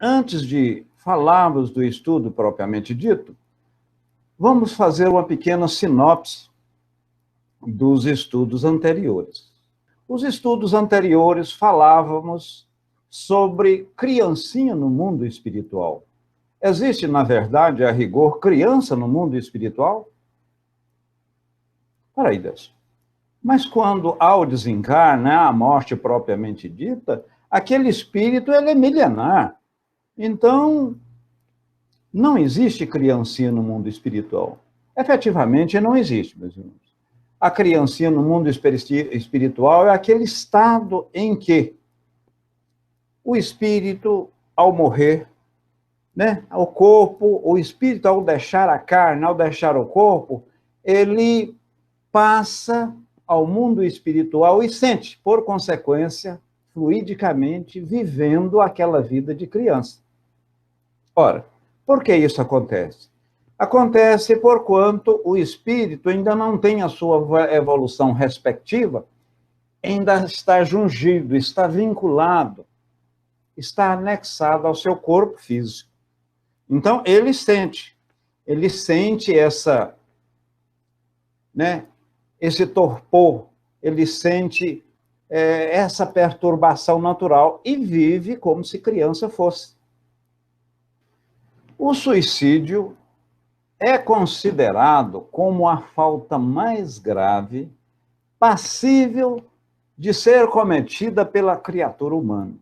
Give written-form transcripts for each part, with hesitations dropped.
antes de falarmos do estudo propriamente dito, vamos fazer uma pequena sinopse dos estudos anteriores. Os estudos anteriores falávamos sobre criancinha no mundo espiritual. Existe, na verdade, a rigor, criança no mundo espiritual? Peraí, Deus. Mas quando há o desencarne, a morte propriamente dita, aquele espírito ele é milenar. Então, não existe criancinha no mundo espiritual. Efetivamente, não existe, meus irmãos. A criancinha no mundo espiritual é aquele estado em que o espírito, ao morrer, né, o corpo, o espírito, ao deixar a carne, ao deixar o corpo, ele passa ao mundo espiritual e sente, por consequência, fluidicamente, vivendo aquela vida de criança. Ora, por que isso acontece? Acontece porquanto o espírito ainda não tem a sua evolução respectiva, ainda está jungido, está vinculado, está anexado ao seu corpo físico. Então, ele sente essa, né, esse torpor, ele sente essa perturbação natural e vive como se criança fosse. O suicídio é considerado como a falta mais grave passível de ser cometida pela criatura humana.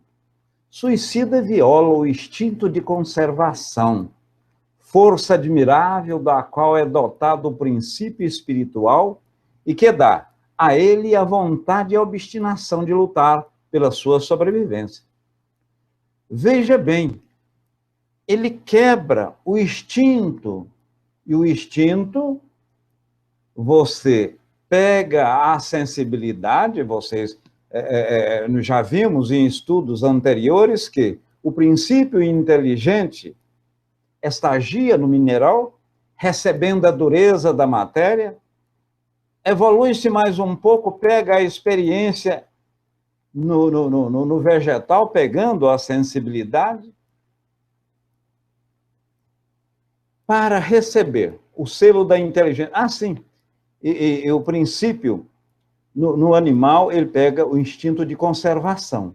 Suicida viola o instinto de conservação, força admirável da qual é dotado o princípio espiritual e que dá a ele a vontade e a obstinação de lutar pela sua sobrevivência. Veja bem, ele quebra o instinto, e o instinto, você pega a sensibilidade, vocês já vimos em estudos anteriores que o princípio inteligente estagia no mineral, recebendo a dureza da matéria, evolui-se mais um pouco, pega a experiência no vegetal, pegando a sensibilidade, para receber o selo da inteligência. Ah, sim, e o princípio, no animal, ele pega o instinto de conservação.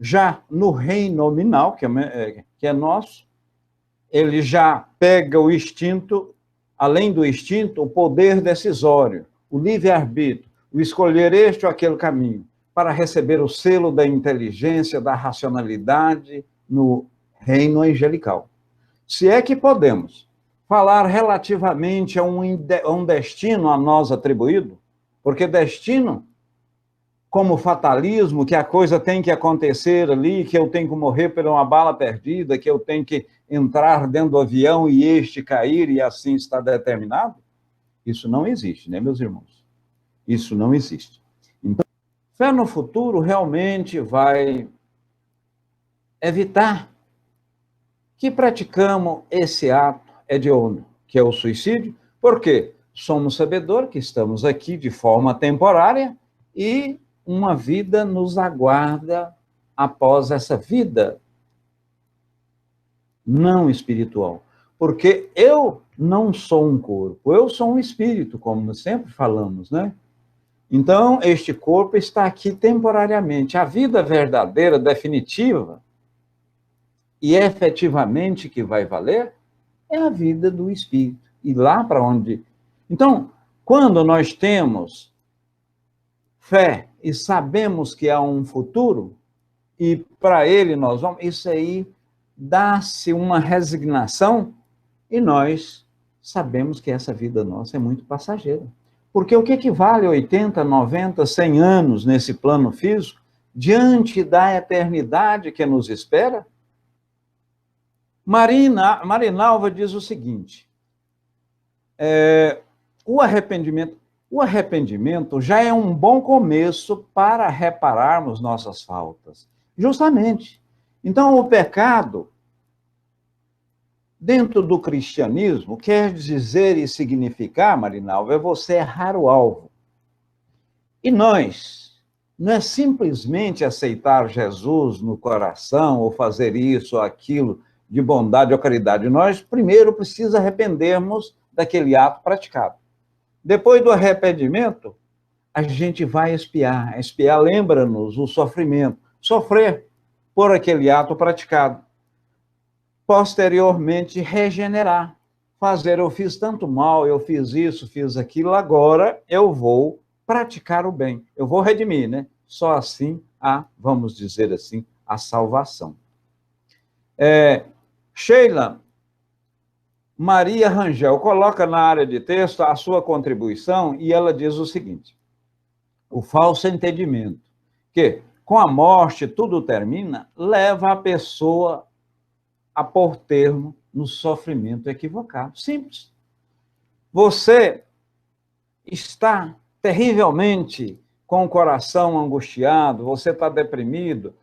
Já no reino nominal, que é nosso, ele já pega o instinto, além do instinto, o poder decisório, o livre-arbítrio, o escolher este ou aquele caminho, para receber o selo da inteligência, da racionalidade no reino angelical. Se é que podemos falar relativamente a um destino a nós atribuído, porque destino, como fatalismo, que a coisa tem que acontecer ali, que eu tenho que morrer por uma bala perdida, que eu tenho que entrar dentro do avião e este cair e assim está determinado, isso não existe, né, meus irmãos? Isso não existe. Então, fé no futuro realmente vai evitar que praticamos esse ato hediondo, que é o suicídio, porque somos sabedores que estamos aqui de forma temporária e uma vida nos aguarda após essa vida não espiritual. Porque eu não sou um corpo, eu sou um espírito, como sempre falamos, né? Então, este corpo está aqui temporariamente. A vida verdadeira, definitiva, e efetivamente que vai valer, é a vida do espírito. E lá para onde... Então, quando nós temos fé e sabemos que há um futuro, e para ele nós vamos... Isso aí dá-se uma resignação e nós sabemos que essa vida nossa é muito passageira. Porque o que vale 80, 90, 100 anos nesse plano físico, diante da eternidade que nos espera? Marinalva diz o seguinte, o arrependimento já é um bom começo para repararmos nossas faltas. Justamente. Então, o pecado, dentro do cristianismo, quer dizer e significar, Marinalva, é você errar o alvo. E nós, não é simplesmente aceitar Jesus no coração, ou fazer isso ou aquilo de bondade ou caridade. Nós, primeiro, precisamos arrependermos daquele ato praticado. Depois do arrependimento, a gente vai expiar. Expiar lembra-nos o sofrimento. Sofrer por aquele ato praticado. Posteriormente, regenerar. Fazer, eu fiz tanto mal, eu fiz isso, fiz aquilo, agora eu vou praticar o bem. Eu vou redimir, né? Só assim há, vamos dizer assim, a salvação. Sheila Maria Rangel coloca na área de texto a sua contribuição e ela diz o seguinte: o falso entendimento, que com a morte tudo termina, leva a pessoa a pôr termo no sofrimento equivocado. Simples. Você está terrivelmente com o coração angustiado, você está deprimido,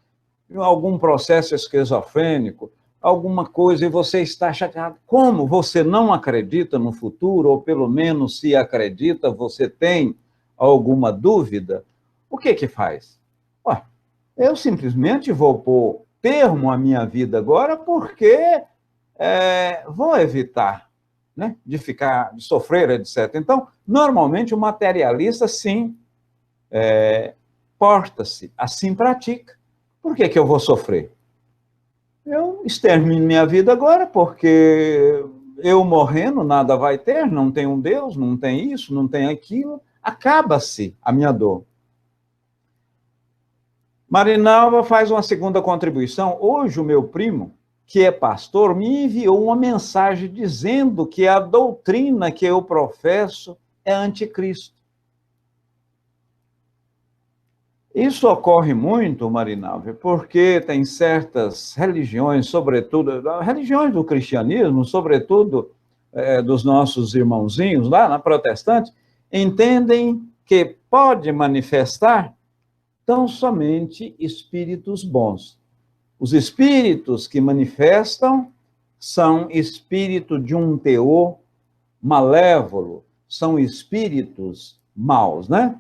algum processo esquizofrênico, alguma coisa, e você está chateado. Como você não acredita no futuro, ou pelo menos se acredita, você tem alguma dúvida, o que faz? Ué, eu simplesmente vou pôr termo à minha vida agora porque vou evitar, né, de sofrer, etc. Então, normalmente o materialista, sim, porta-se, assim pratica. Por que eu vou sofrer? Eu extermino minha vida agora, porque eu morrendo nada vai ter, não tem um Deus, não tem isso, não tem aquilo, acaba-se a minha dor. Marinalva faz uma segunda contribuição. Hoje o meu primo, que é pastor, me enviou uma mensagem dizendo que a doutrina que eu professo é anticristo. Isso ocorre muito, Marinalva, porque tem certas religiões, sobretudo, religiões do cristianismo, sobretudo dos nossos irmãozinhos lá na protestante, entendem que pode manifestar tão somente espíritos bons. Os espíritos que manifestam são espíritos de um teor malévolo, são espíritos maus, né?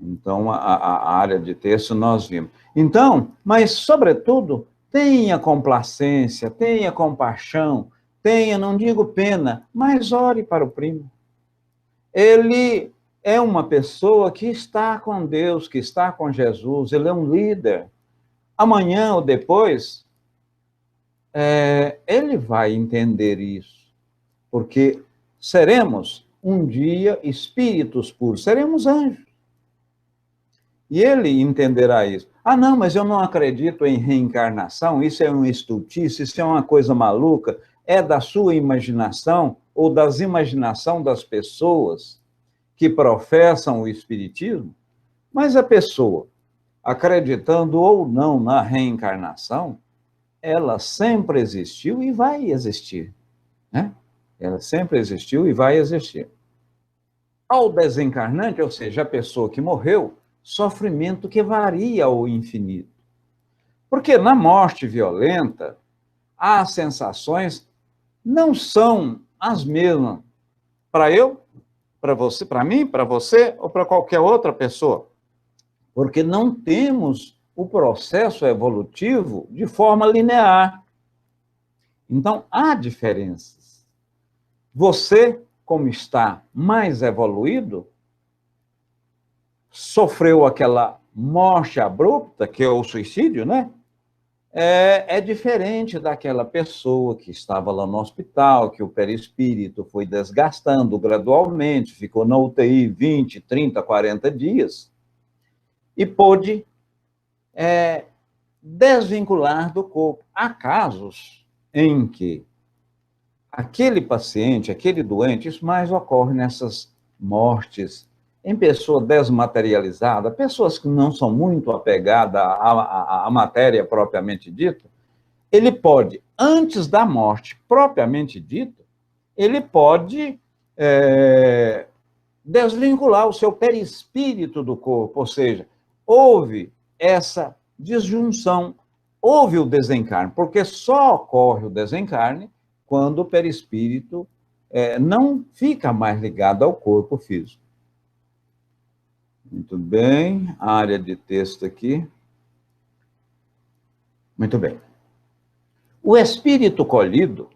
Então, a área de texto nós vimos. Então, mas, sobretudo, tenha complacência, tenha compaixão, tenha, não digo pena, mas ore para o primo. Ele é uma pessoa que está com Deus, que está com Jesus, ele é um líder. Amanhã ou depois, ele vai entender isso, porque seremos um dia espíritos puros, seremos anjos. E ele entenderá isso. Ah, não, mas eu não acredito em reencarnação, isso é uma estultice, isso é uma coisa maluca, é da sua imaginação ou das imaginação das pessoas que professam o espiritismo. Mas a pessoa, acreditando ou não na reencarnação, ela sempre existiu e vai existir, né? Ela sempre existiu e vai existir. Ao desencarnante, ou seja, a pessoa que morreu, sofrimento que varia ao infinito. Porque na morte violenta, as sensações não são as mesmas para eu, para você, para mim, para você ou para qualquer outra pessoa. Porque não temos o processo evolutivo de forma linear. Então, há diferenças. Você, como está mais evoluído, sofreu aquela morte abrupta, que é o suicídio, né? É diferente daquela pessoa que estava lá no hospital, que o perispírito foi desgastando gradualmente, ficou na UTI 20, 30, 40 dias, e pôde desvincular do corpo. Há casos em que aquele paciente, aquele doente, isso mais ocorre nessas mortes em pessoa desmaterializada, pessoas que não são muito apegadas à matéria propriamente dita, ele pode, antes da morte propriamente dita, ele pode desvincular o seu perispírito do corpo, ou seja, houve essa disjunção, houve o desencarne, porque só ocorre o desencarne quando o perispírito não fica mais ligado ao corpo físico. Muito bem, a área de texto aqui. Muito bem. O espírito colhido,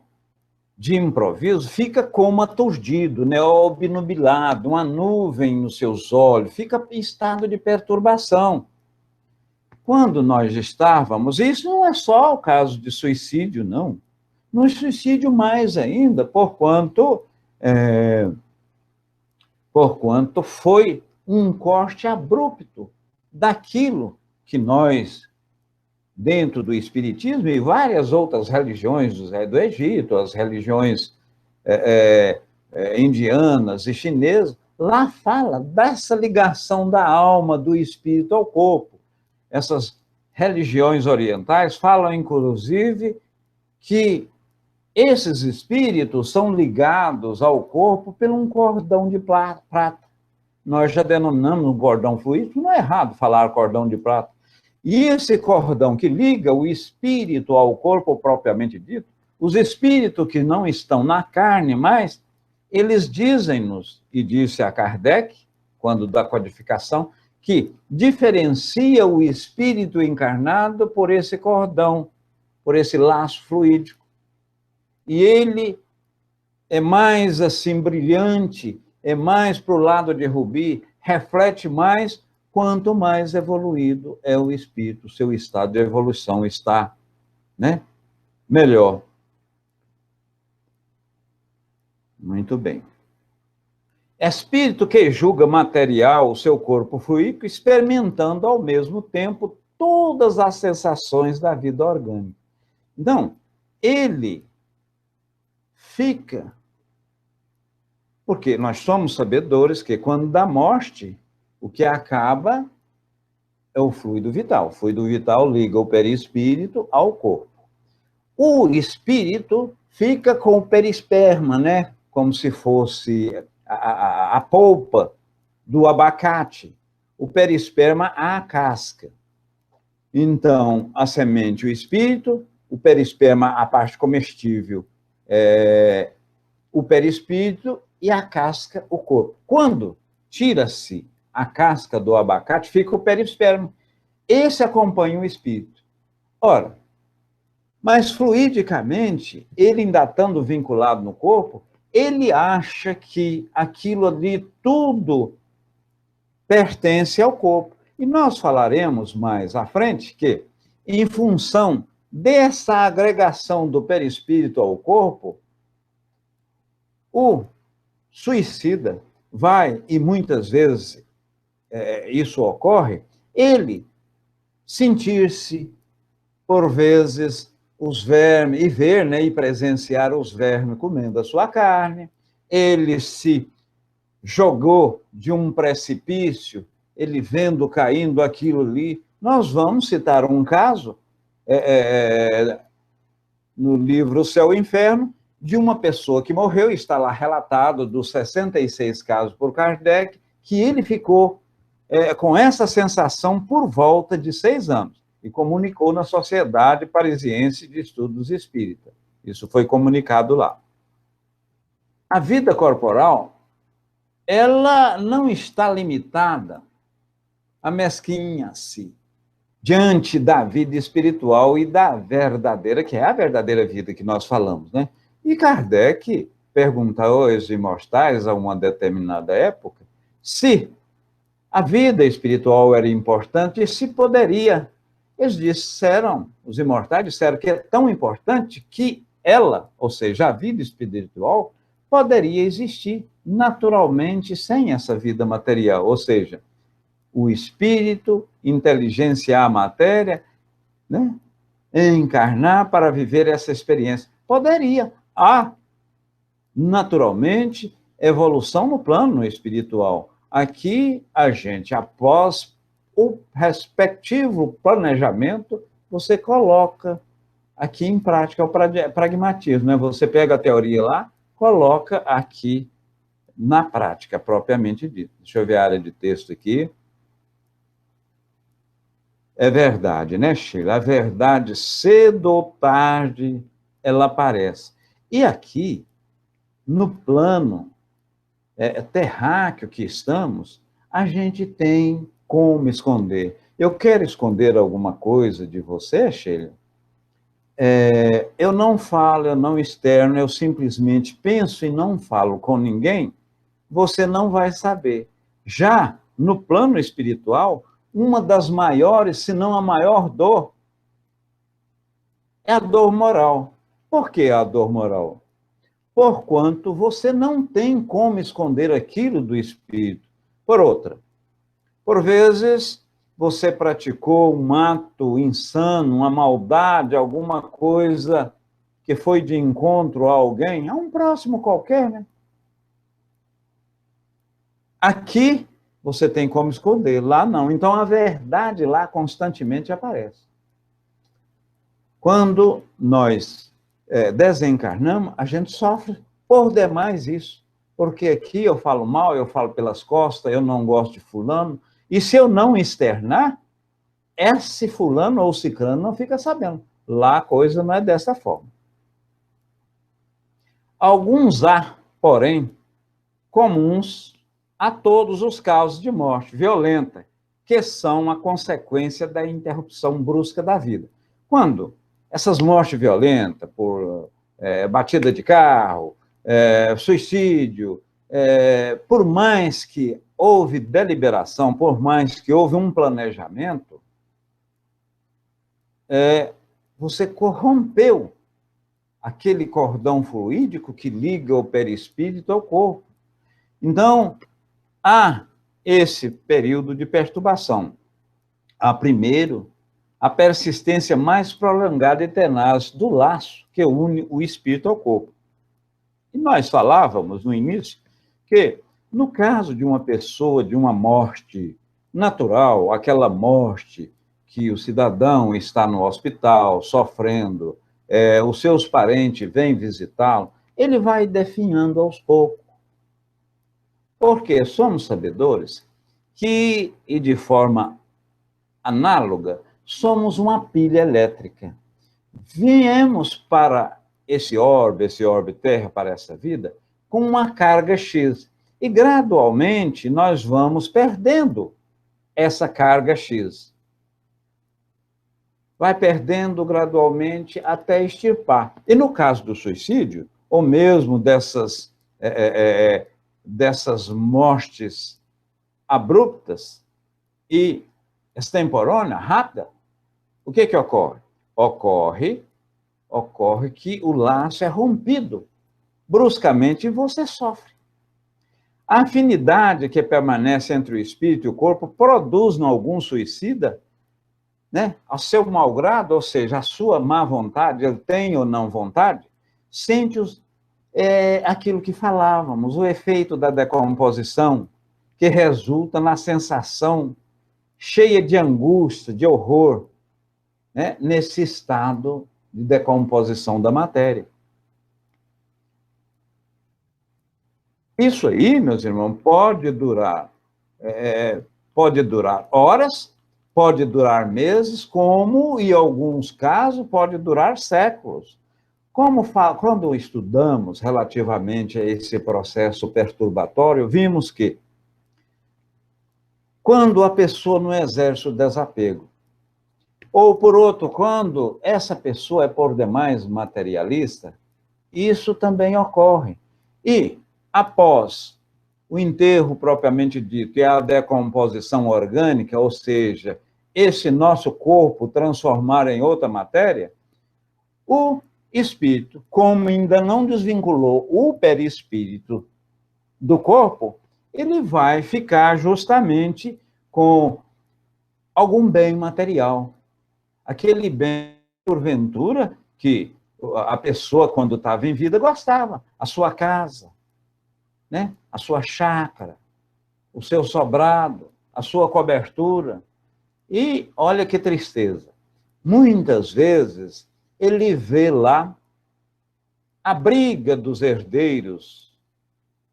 de improviso, fica como aturdido, né, obnubilado, uma nuvem nos seus olhos, fica em estado de perturbação. Quando nós estávamos, isso não é só o caso de suicídio, não. No suicídio mais ainda, porquanto foi um corte abrupto daquilo que nós, dentro do Espiritismo e várias outras religiões do Egito, as religiões indianas e chinesas, lá fala dessa ligação da alma, do espírito ao corpo. Essas religiões orientais falam, inclusive, que esses espíritos são ligados ao corpo por um cordão de prata. Nós já denominamos um cordão fluídico, não é errado falar cordão de prata. E esse cordão que liga o espírito ao corpo propriamente dito, os espíritos que não estão na carne mais, eles dizem-nos, e disse a Kardec, quando da codificação, que diferencia o espírito encarnado por esse cordão, por esse laço fluídico. E ele é mais assim brilhante, é mais para o lado de rubi, reflete mais quanto mais evoluído é o espírito, seu estado de evolução está, né, melhor. Muito bem. Espírito que julga material o seu corpo fluídico, experimentando ao mesmo tempo todas as sensações da vida orgânica. Então, ele fica, porque nós somos sabedores que quando dá morte, o que acaba é o fluido vital. O fluido vital liga o perispírito ao corpo. O espírito fica com o perisperma, né? Como se fosse a polpa do abacate. O perisperma, a casca. Então, a semente, o espírito, o perisperma, a parte comestível, o perispírito e a casca, o corpo. Quando tira-se a casca do abacate, fica o perisperma. Esse acompanha o espírito. Ora, mas fluidicamente, ele ainda estando vinculado no corpo, ele acha que aquilo ali tudo pertence ao corpo. E nós falaremos mais à frente que, em função dessa agregação do perispírito ao corpo, o suicida vai, e muitas vezes isso ocorre, ele sentir-se, por vezes, os vermes, e ver, né, e presenciar os vermes comendo a sua carne, ele se jogou de um precipício, ele vendo caindo aquilo ali. Nós vamos citar um caso no livro O Céu e o Inferno, de uma pessoa que morreu, está lá relatado dos 66 casos por Kardec, que ele ficou com essa sensação por volta de 6 anos, e comunicou na Sociedade Parisiense de Estudos Espírita. Isso foi comunicado lá. A vida corporal, ela não está limitada a mesquinha-se diante da vida espiritual e da verdadeira, que é a verdadeira vida que nós falamos, né? E Kardec pergunta aos imortais, a uma determinada época, se a vida espiritual era importante e se poderia. Eles disseram, os imortais disseram que é tão importante que ela, ou seja, a vida espiritual, poderia existir naturalmente sem essa vida material, ou seja, o espírito inteligência a matéria, né, encarnar para viver essa experiência. Poderia. Há, naturalmente, evolução no plano espiritual. Aqui, a gente, após o respectivo planejamento, você coloca aqui em prática o pragmatismo, né? Você pega a teoria lá, coloca aqui na prática, propriamente dita. Deixa eu ver a área de texto aqui. É verdade, né, Sheila? A verdade, cedo ou tarde, ela aparece. E aqui, no plano terráqueo que estamos, a gente tem como esconder. Eu quero esconder alguma coisa de você, Sheila? Eu não falo, eu não externo, eu simplesmente penso e não falo com ninguém, você não vai saber. Já no plano espiritual, uma das maiores, se não a maior dor, é a dor moral. Por que a dor moral? Porquanto você não tem como esconder aquilo do espírito. Por outra, por vezes você praticou um ato insano, uma maldade, alguma coisa que foi de encontro a alguém, a um próximo qualquer, né? Aqui você tem como esconder, lá não. Então a verdade lá constantemente aparece. Quando nós desencarnamos, a gente sofre por demais isso. Porque aqui eu falo mal, eu falo pelas costas, eu não gosto de fulano. E se eu não externar, esse fulano ou ciclano não fica sabendo. Lá a coisa não é dessa forma. Alguns há, porém, comuns a todos os casos de morte violenta, que são a consequência da interrupção brusca da vida. Quando essas mortes violentas, por batida de carro, suicídio, por mais que houve deliberação, por mais que houve um planejamento, você corrompeu aquele cordão fluídico que liga o perispírito ao corpo. Então, há esse período de perturbação. Há, primeiro, a persistência mais prolongada e tenaz do laço que une o espírito ao corpo. E nós falávamos no início que, no caso de uma pessoa, de uma morte natural, aquela morte que o cidadão está no hospital sofrendo, os seus parentes vêm visitá-lo, ele vai definhando aos poucos. Porque somos sabedores que, e de forma análoga, somos uma pilha elétrica. Viemos para esse orbe Terra, para essa vida, com uma carga X. E gradualmente nós vamos perdendo essa carga X. Vai perdendo gradualmente até extirpar. E no caso do suicídio, ou mesmo dessas mortes abruptas e extemporâneas, rápida, o que ocorre? Ocorre que o laço é rompido bruscamente e você sofre. A afinidade que permanece entre o espírito e o corpo produz, em algum suicida, ao seu malgrado, ou seja, a sua má vontade, ele tem ou não vontade, sente aquilo que falávamos, o efeito da decomposição, que resulta na sensação cheia de angústia, de horror, nesse estado de decomposição da matéria. Isso aí, meus irmãos, pode durar horas, pode durar meses, como, em alguns casos, pode durar séculos. Quando estudamos relativamente a esse processo perturbatório, vimos que, quando a pessoa não exerce o desapego, ou, por outro, quando essa pessoa é por demais materialista, isso também ocorre. E, após o enterro propriamente dito e a decomposição orgânica, ou seja, esse nosso corpo transformar em outra matéria, o espírito, como ainda não desvinculou o perispírito do corpo, ele vai ficar justamente com algum bem material. Aquele bem, porventura, que a pessoa, quando estava em vida, gostava. A sua casa, a sua chácara, o seu sobrado, a sua cobertura. E olha que tristeza. Muitas vezes, ele vê lá a briga dos herdeiros.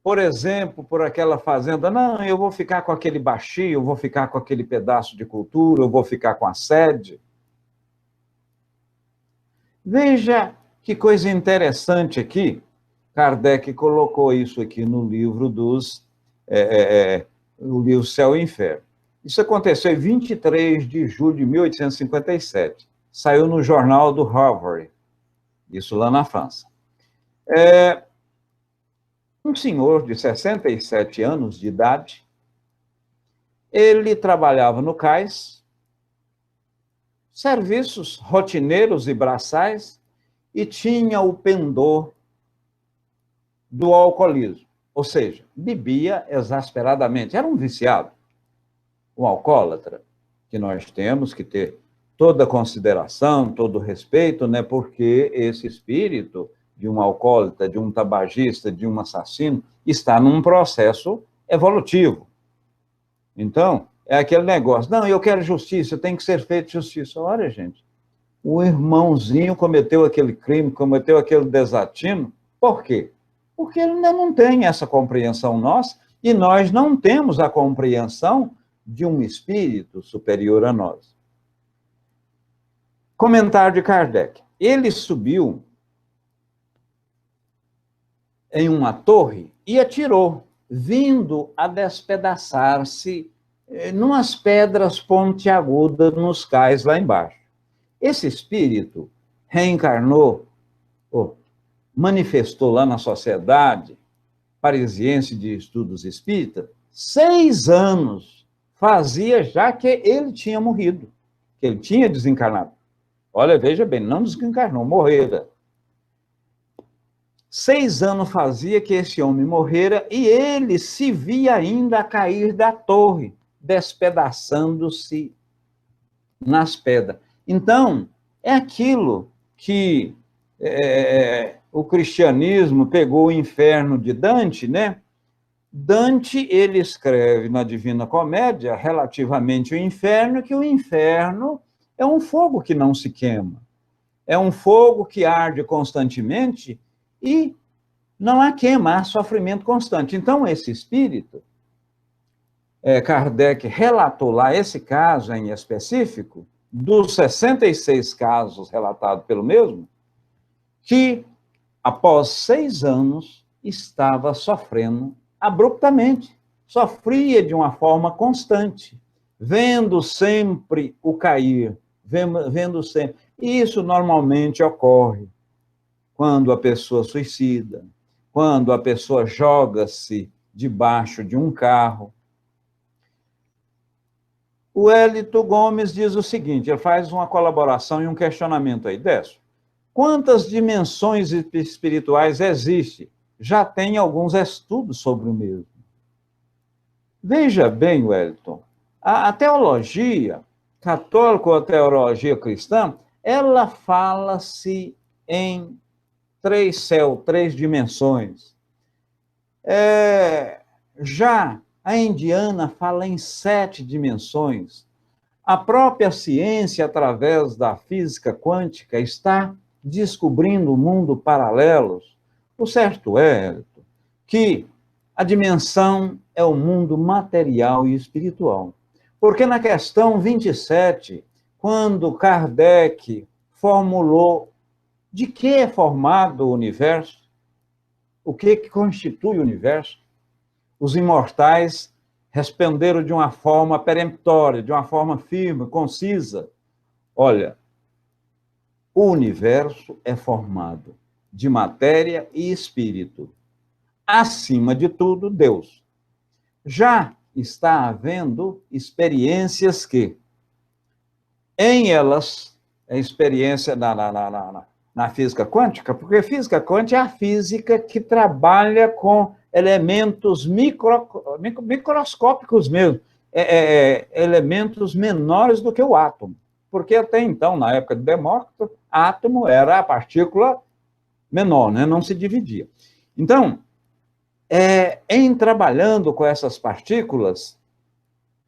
Por exemplo, por aquela fazenda, não, eu vou ficar com aquele baixio, eu vou ficar com aquele pedaço de cultura, eu vou ficar com a sede. Veja que coisa interessante aqui. Kardec colocou isso aqui no livro dos o livro Céu e Inferno. Isso aconteceu em 23 de julho de 1857. Saiu no jornal do Harvard, isso lá na França. Um senhor de 67 anos de idade, ele trabalhava no cais, serviços rotineiros e braçais, e tinha o pendor do alcoolismo, ou seja, bebia exasperadamente, era um viciado, um alcoólatra, que nós temos que ter toda consideração, todo respeito, né, porque esse espírito de um alcoólatra, de um tabagista, de um assassino, está num processo evolutivo. Então, é aquele negócio, não, eu quero justiça, tem que ser feita justiça. Olha, gente, o irmãozinho cometeu aquele crime, cometeu aquele desatino, por quê? Porque ele ainda não tem essa compreensão nossa, e nós não temos a compreensão de um espírito superior a nós. Comentário de Kardec. Ele subiu em uma torre e atirou, vindo a despedaçar-se numas pedras pontiagudas nos cais lá embaixo. Esse espírito reencarnou, manifestou lá na Sociedade Parisiense de Estudos Espíritas, 6 anos fazia já que ele tinha morrido, que ele tinha desencarnado. Olha, veja bem, não desencarnou, morrera. 6 anos fazia que esse homem morrera e ele se via ainda a cair da torre, despedaçando-se nas pedras. Então, é aquilo que o cristianismo pegou o inferno de Dante, né? Dante, ele escreve na Divina Comédia, relativamente ao inferno, que o inferno é um fogo que não se queima. É um fogo que arde constantemente e não há queima, há sofrimento constante. Então, esse espírito, Kardec relatou lá esse caso em específico, dos 66 casos relatados pelo mesmo, que após 6 anos estava sofrendo abruptamente, sofria de uma forma constante, vendo sempre o cair, vendo sempre. E isso normalmente ocorre quando a pessoa suicida, quando a pessoa joga-se debaixo de um carro. O Hélito Gomes diz o seguinte, ele faz uma colaboração e um questionamento aí, Décio. Quantas dimensões espirituais existem? Já tem alguns estudos sobre o mesmo. Veja bem, Wellington, a teologia católica ou a teologia cristã, ela fala-se em 3 céus, 3 dimensões. Já a indiana fala em 7 dimensões. A própria ciência, através da física quântica, está descobrindo mundo paralelos. O certo é que a dimensão é o mundo material e espiritual. Porque na questão 27, quando Kardec formulou de que é formado o universo, o que constitui o universo, os imortais responderam de uma forma peremptória, de uma forma firme, concisa. Olha, o universo é formado de matéria e espírito. Acima de tudo, Deus. Já está havendo experiências que, em elas, a experiência na física quântica, porque física quântica é a física que trabalha com elementos microscópicos mesmo, elementos menores do que o átomo. Porque até então, na época de Demócrito, átomo era a partícula menor, né? Não se dividia. Então, em trabalhando com essas partículas,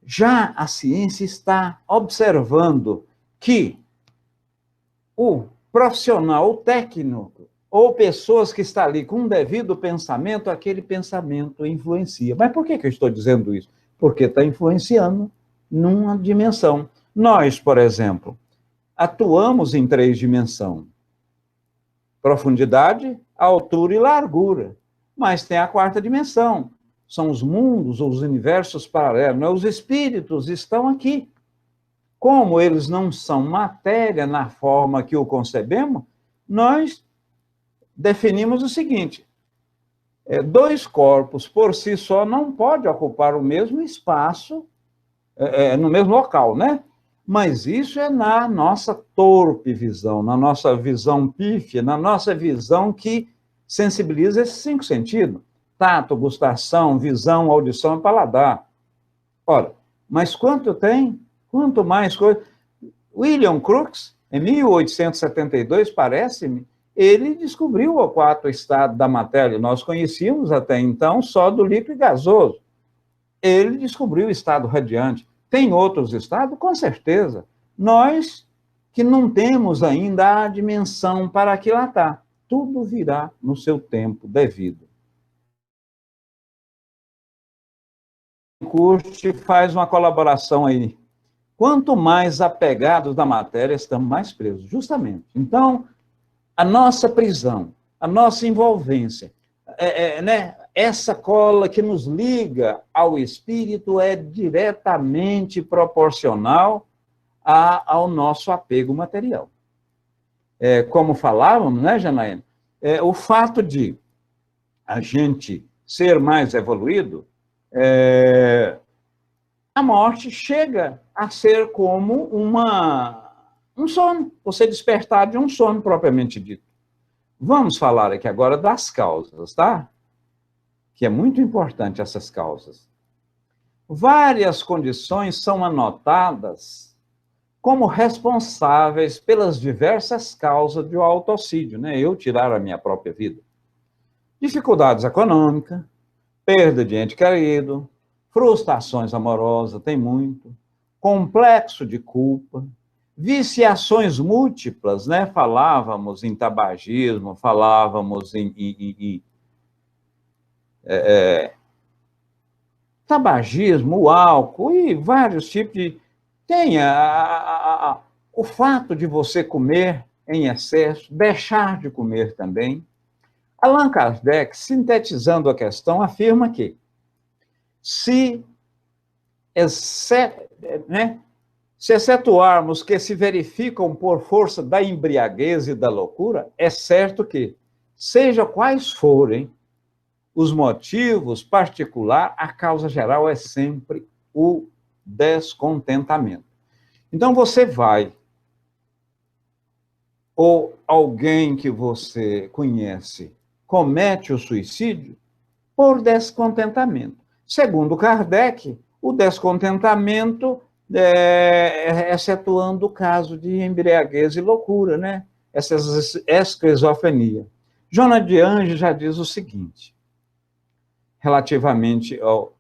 já a ciência está observando que o profissional, o técnico, ou pessoas que estão ali com um devido pensamento, aquele pensamento influencia. Mas por que eu estou dizendo isso? Porque está influenciando numa dimensão. Nós, por exemplo, atuamos em 3 dimensões. Profundidade, altura e largura. Mas tem a 4ª dimensão, são os mundos ou os universos paralelos, né? Os espíritos estão aqui. Como eles não são matéria na forma que o concebemos, nós definimos o seguinte: dois corpos por si só não podem ocupar o mesmo espaço, no mesmo local, né? Mas isso é na nossa torpe visão, na nossa visão pífia, na nossa visão que sensibiliza esses 5 sentidos: tato, gustação, visão, audição e paladar. Ora, mas quanto mais coisa. William Crookes, em 1872, parece-me, ele descobriu o 4º estado da matéria. Nós conhecíamos até então só do líquido e gasoso. Ele descobriu o estado radiante. Tem outros estados? Com certeza. Nós que não temos ainda a dimensão para aquilatar. Tudo virá no seu tempo devido. Kurt faz uma colaboração aí. Quanto mais apegados da matéria, estamos mais presos, justamente. Então, a nossa prisão, a nossa envolvência, né? Essa cola que nos liga ao espírito é diretamente proporcional ao nosso apego material. Como falávamos, né, Janaína? O fato de a gente ser mais evoluído, a morte chega a ser como um sono, você despertar de um sono propriamente dito. Vamos falar aqui agora das causas, tá? Que é muito importante essas causas. Várias condições são anotadas como responsáveis pelas diversas causas do autocídio, né? Eu tirar a minha própria vida. Dificuldades econômicas, perda de ente querido, frustrações amorosas, tem muito, complexo de culpa, viciações múltiplas, né? Falávamos em tabagismo, falávamos em tabagismo, o álcool e vários tipos de... Tem o fato de você comer em excesso, deixar de comer também. Allan Kardec, sintetizando a questão, afirma que se excetuarmos que se verificam por força da embriaguez e da loucura, é certo que, seja quais forem os motivos particular, a causa geral é sempre o descontentamento. Então, você vai, ou alguém que você conhece, comete o suicídio por descontentamento. Segundo Kardec, o descontentamento, excetuando o caso de embriaguez e loucura, né? Essa esquizofrenia. Joana de Anjos já diz o seguinte, relativamente ao...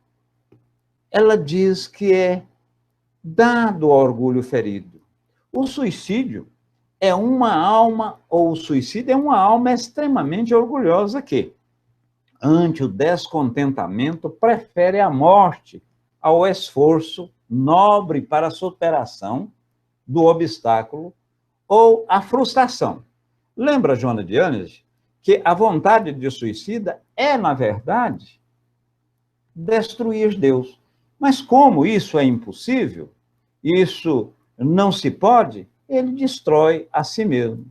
Ela diz que é dado ao orgulho ferido. O suicídio é uma alma, ou o suicídio é uma alma extremamente orgulhosa que, ante o descontentamento, prefere a morte ao esforço nobre para a superação do obstáculo ou a frustração. Lembra, Joana de Ângeles, que a vontade de suicida é, na verdade, destruir Deus. Mas como isso é impossível, isso não se pode, ele destrói a si mesmo.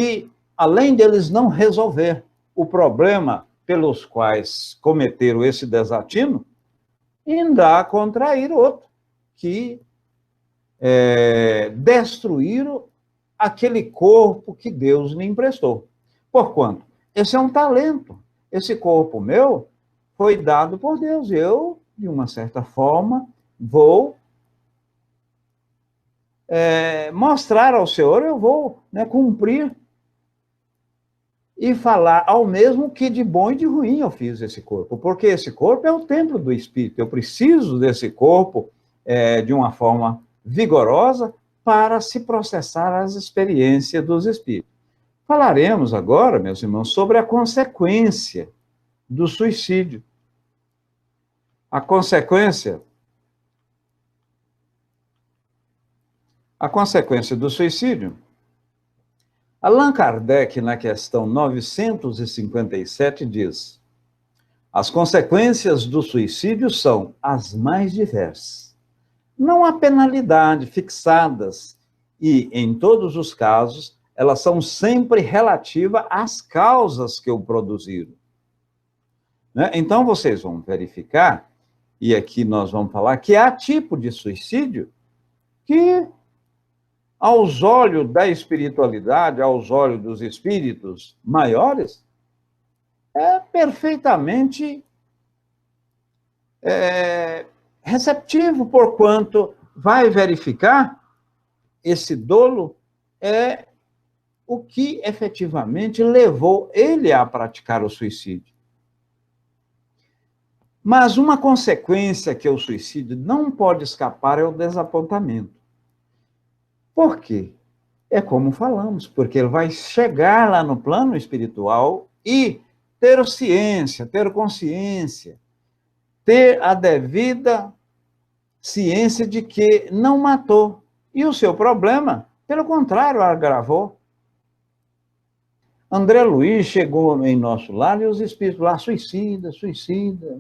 E, além deles não resolver o problema pelos quais cometeram esse desatino, ainda contrair outro, que destruíram aquele corpo que Deus lhe emprestou. Porquanto, esse é um talento. Esse corpo meu foi dado por Deus. Eu, de uma certa forma, vou mostrar ao Senhor, eu vou cumprir e falar ao mesmo que de bom e de ruim eu fiz esse corpo, porque esse corpo é o templo do Espírito, eu preciso desse corpo de uma forma vigorosa para se processar as experiências dos Espíritos. Falaremos agora, meus irmãos, sobre a consequência do suicídio. A consequência do suicídio. Allan Kardec, na questão 957, diz: As consequências do suicídio são as mais diversas. Não há penalidade fixadas e, em todos os casos, elas são sempre relativas às causas que o produziram. Né? Então, vocês vão verificar, e aqui nós vamos falar, que há tipo de suicídio que, aos olhos da espiritualidade, aos olhos dos espíritos maiores, é perfeitamente receptivo, porquanto vai verificar esse dolo é o que efetivamente levou ele a praticar o suicídio. Mas uma consequência que o suicídio não pode escapar é o desapontamento. Por quê? É como falamos, porque ele vai chegar lá no plano espiritual e ter ciência, ter consciência, ter a devida ciência de que não matou. E o seu problema, pelo contrário, agravou. André Luiz chegou em nosso lar e os espíritos lá, suicida, suicida,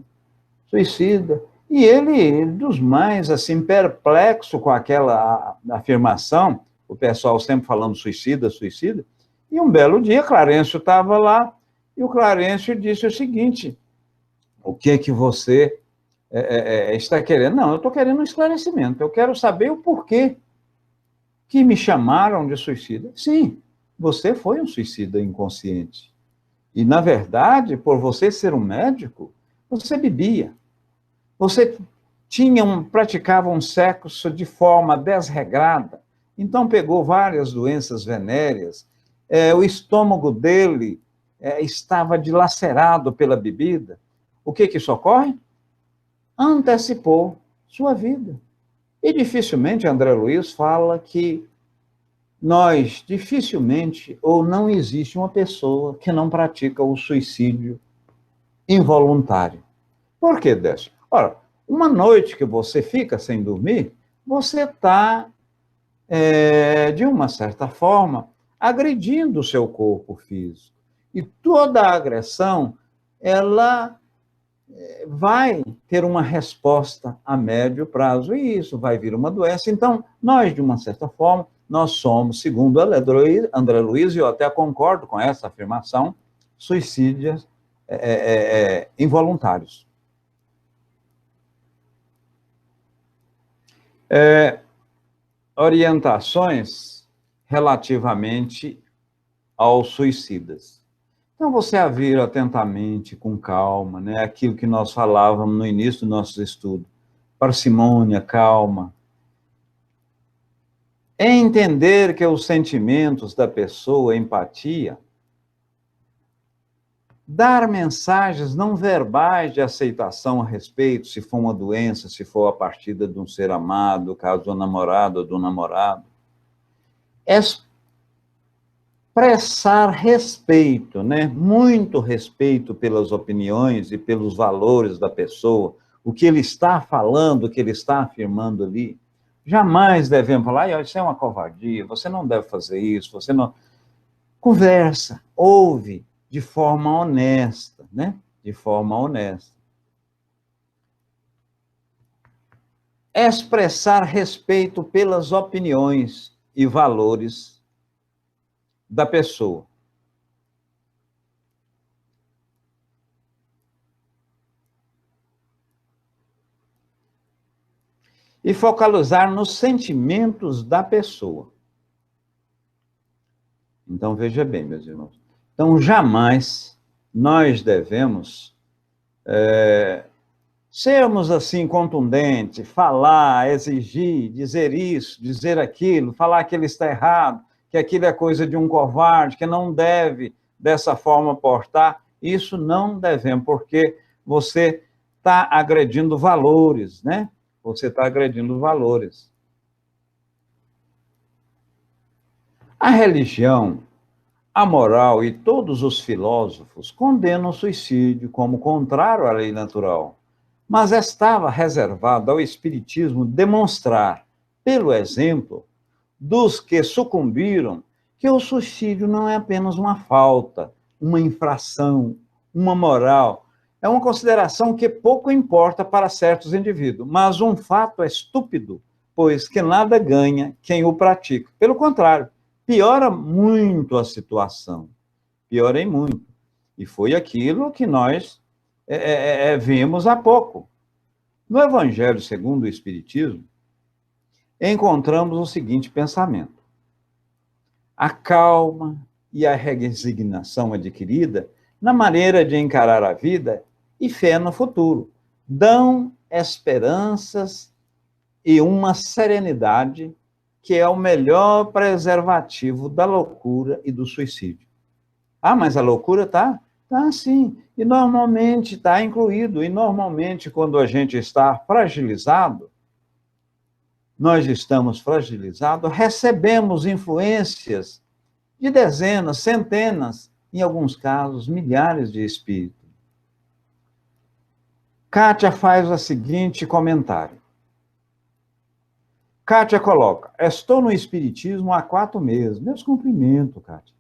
suicida. E ele, dos mais, assim, perplexo com aquela afirmação, o pessoal sempre falando suicida, suicida, e um belo dia, Clarencio estava lá, e o Clarencio disse o seguinte: o que é que você está querendo? Não, eu estou querendo um esclarecimento, eu quero saber o porquê que me chamaram de suicida. Sim, você foi um suicida inconsciente. E, na verdade, por você ser um médico, você bebia. Você praticava um sexo de forma desregrada. Então, pegou várias doenças venéreas. O estômago dele estava dilacerado pela bebida. O que isso ocorre? Antecipou sua vida. E dificilmente André Luiz fala que nós, dificilmente, ou não existe uma pessoa que não pratica o suicídio involuntário. Por que, Décio? Ora, uma noite que você fica sem dormir, você está, de uma certa forma, agredindo o seu corpo físico. E toda a agressão, ela vai ter uma resposta a médio prazo, e isso vai vir uma doença. Então, nós, de uma certa forma, nós somos, segundo André Luiz, e eu até concordo com essa afirmação, suicídios involuntários. Orientações relativamente aos suicidas. Então, você avira atentamente, com calma, né, aquilo que nós falávamos no início do nosso estudo. Parcimônia, calma. É entender que os sentimentos da pessoa, empatia, dar mensagens não verbais de aceitação a respeito, se for uma doença, se for a partida de um ser amado, caso do namorado ou do namorado. Expressar respeito, né? Muito respeito pelas opiniões e pelos valores da pessoa, o que ele está falando, o que ele está afirmando ali. Jamais devemos falar, isso é uma covardia, você não deve fazer isso, você não... Conversa, ouve de forma honesta, né? De forma honesta. Expressar respeito pelas opiniões e valores da pessoa. E focalizar nos sentimentos da pessoa. Então, veja bem, meus irmãos. Então, jamais nós devemos sermos assim contundentes, falar, exigir, dizer isso, dizer aquilo, falar que ele está errado, que aquilo é coisa de um covarde, que não deve dessa forma portar. Isso não devemos, porque você está agredindo valores, né? Você está agredindo valores. A religião, a moral e todos os filósofos condenam o suicídio como contrário à lei natural, mas estava reservado ao espiritismo demonstrar, pelo exemplo dos que sucumbiram, que o suicídio não é apenas uma falta, uma infração, uma moral, é uma consideração que pouco importa para certos indivíduos, mas um fato é estúpido, pois que nada ganha quem o pratica. Pelo contrário, piora muito a situação, piora muito. E foi aquilo que nós vimos há pouco. No Evangelho segundo o Espiritismo, encontramos o seguinte pensamento: a calma e a resignação adquirida na maneira de encarar a vida e fé no futuro dão esperanças e uma serenidade que é o melhor preservativo da loucura e do suicídio. Ah, mas a loucura tá sim, e normalmente está incluído, e normalmente quando a gente está fragilizado, nós estamos fragilizados, recebemos influências de dezenas, centenas, em alguns casos, milhares de espíritos. Kátia faz o seguinte comentário. Kátia coloca: estou no espiritismo há 4 meses. Meus cumprimentos, Kátia.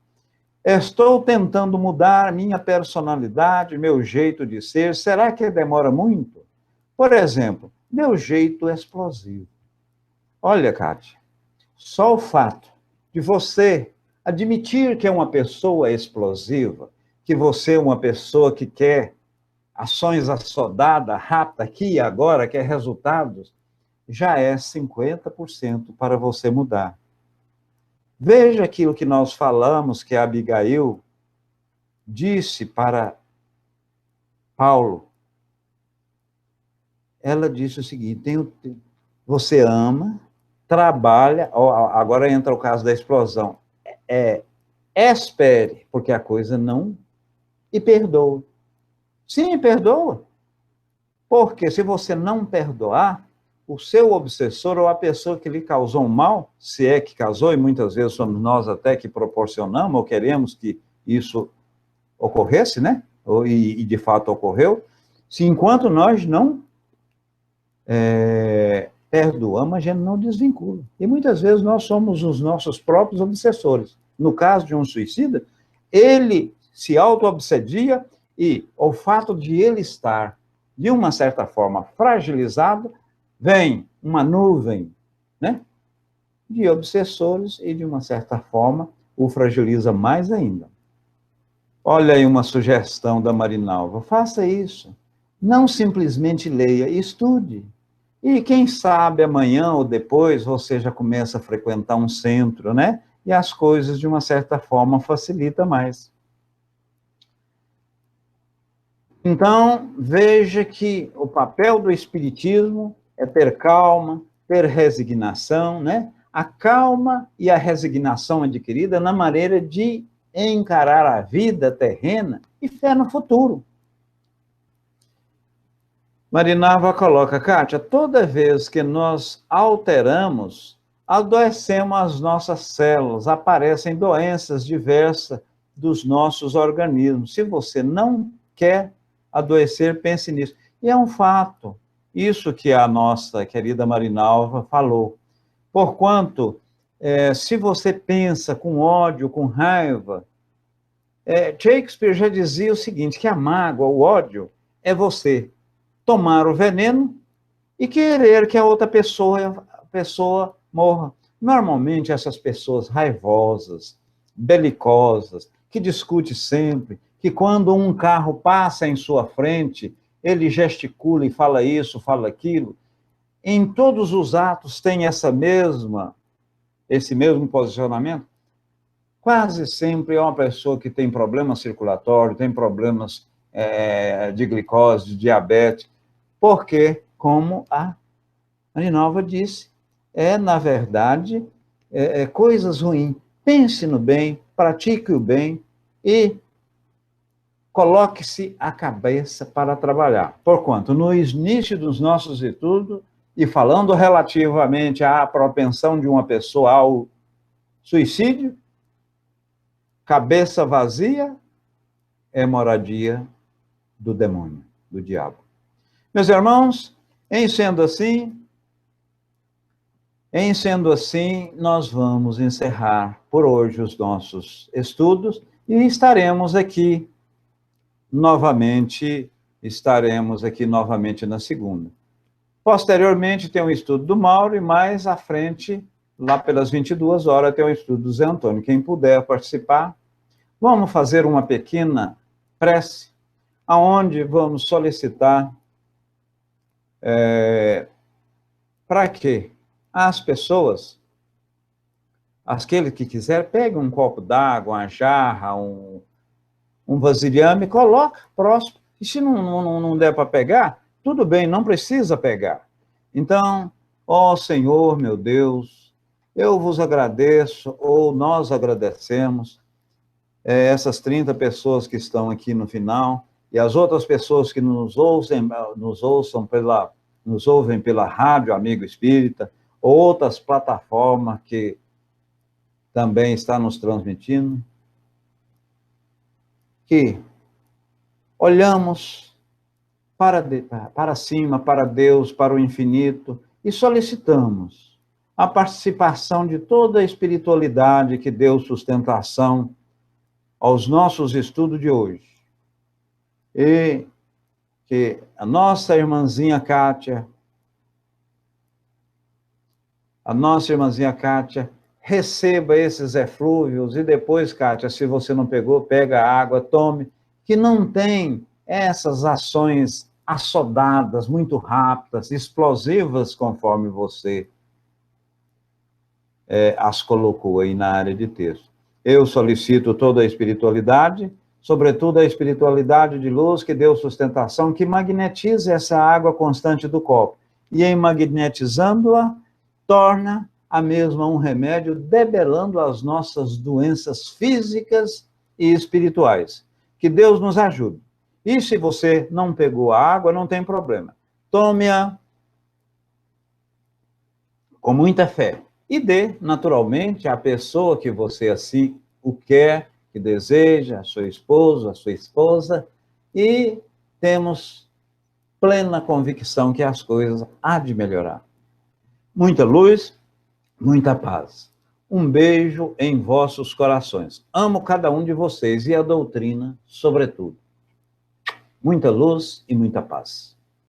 Estou tentando mudar minha personalidade, meu jeito de ser. Será que demora muito? Por exemplo, meu jeito explosivo. Olha, Kátia, só o fato de você admitir que é uma pessoa explosiva, que você é uma pessoa que quer ações assodadas, rápida, aqui e agora, quer resultados, já é 50% para você mudar. Veja aquilo que nós falamos, que a Abigail disse para Paulo. Ela disse o seguinte: você ama, trabalha, agora entra o caso da explosão, espere, porque a coisa não, e perdoa. Sim, perdoa. Porque se você não perdoar, o seu obsessor ou a pessoa que lhe causou um mal, se é que causou, e muitas vezes somos nós até que proporcionamos ou queremos que isso ocorresse, né? E de fato ocorreu, se enquanto nós não perdoamos, a gente não desvincula. E muitas vezes nós somos os nossos próprios obsessores. No caso de um suicida, ele se auto-obsedia e o fato de ele estar, de uma certa forma, fragilizado, vem uma nuvem, né, de obsessores e, de uma certa forma, o fragiliza mais ainda. Olha aí uma sugestão da Marinalva: faça isso. Não simplesmente leia, estude. E quem sabe amanhã ou depois você já começa a frequentar um centro, né? E as coisas, de uma certa forma, facilitam mais. Então, veja que o papel do espiritismo é ter calma, ter resignação, né? A calma e a resignação adquirida na maneira de encarar a vida terrena e fé no futuro. Marinalva coloca: Kátia, toda vez que nós alteramos, adoecemos as nossas células, aparecem doenças diversas dos nossos organismos. Se você não quer adoecer, pense nisso. E é um fato, isso que a nossa querida Marinalva falou. Porquanto, se você pensa com ódio, com raiva, Shakespeare já dizia o seguinte, que a mágoa, o ódio, é você tomar o veneno e querer que a outra pessoa morra. Normalmente, essas pessoas raivosas, belicosas, que discutem sempre, que quando um carro passa em sua frente, ele gesticula e fala isso, fala aquilo. Em todos os atos tem esse mesmo posicionamento. Quase sempre é uma pessoa que tem problema circulatório, tem problemas de glicose, de diabetes, porque, como a Marinalva disse, na verdade, coisas ruins. Pense no bem, pratique o bem e coloque-se a cabeça para trabalhar. Porquanto, no início dos nossos estudos, e falando relativamente à propensão de uma pessoa ao suicídio, cabeça vazia é moradia do demônio, do diabo. Meus irmãos, em sendo assim, nós vamos encerrar por hoje os nossos estudos e estaremos aqui novamente estaremos aqui novamente na segunda. Posteriormente tem o estudo do Mauro e mais à frente, lá pelas 22 horas, tem o estudo do Zé Antônio. Quem puder participar, vamos fazer uma pequena prece, aonde vamos solicitar para que as pessoas, aquele que quiser, pegue um copo d'água, uma jarra, um vasilhame, coloca próximo. E se não der para pegar, tudo bem, não precisa pegar. Então, ó Senhor, meu Deus, eu vos agradeço, ou nós agradecemos, essas 30 pessoas que estão aqui no final, e as outras pessoas que nos ouvem pela Rádio Amigo Espírita, outras plataformas que também estão nos transmitindo, que olhamos para cima, para Deus, para o infinito, e solicitamos a participação de toda a espiritualidade que deu sustentação aos nossos estudos de hoje. E que a nossa irmãzinha Kátia, receba esses eflúvios, e depois, Kátia, se você não pegou, pega a água, tome, que não tem essas ações assodadas, muito rápidas, explosivas, conforme você as colocou aí na área de texto. Eu solicito toda a espiritualidade, sobretudo a espiritualidade de luz que deu sustentação, que magnetize essa água constante do copo. E em magnetizando-a, torna a mesma um remédio, debelando as nossas doenças físicas e espirituais. Que Deus nos ajude. E se você não pegou a água, não tem problema. Tome-a com muita fé. E dê, naturalmente, à pessoa que você assim o quer, que deseja, a sua esposa, e temos plena convicção que as coisas há de melhorar. Muita luz, muita paz. Um beijo em vossos corações. Amo cada um de vocês e a doutrina, sobretudo. Muita luz e muita paz.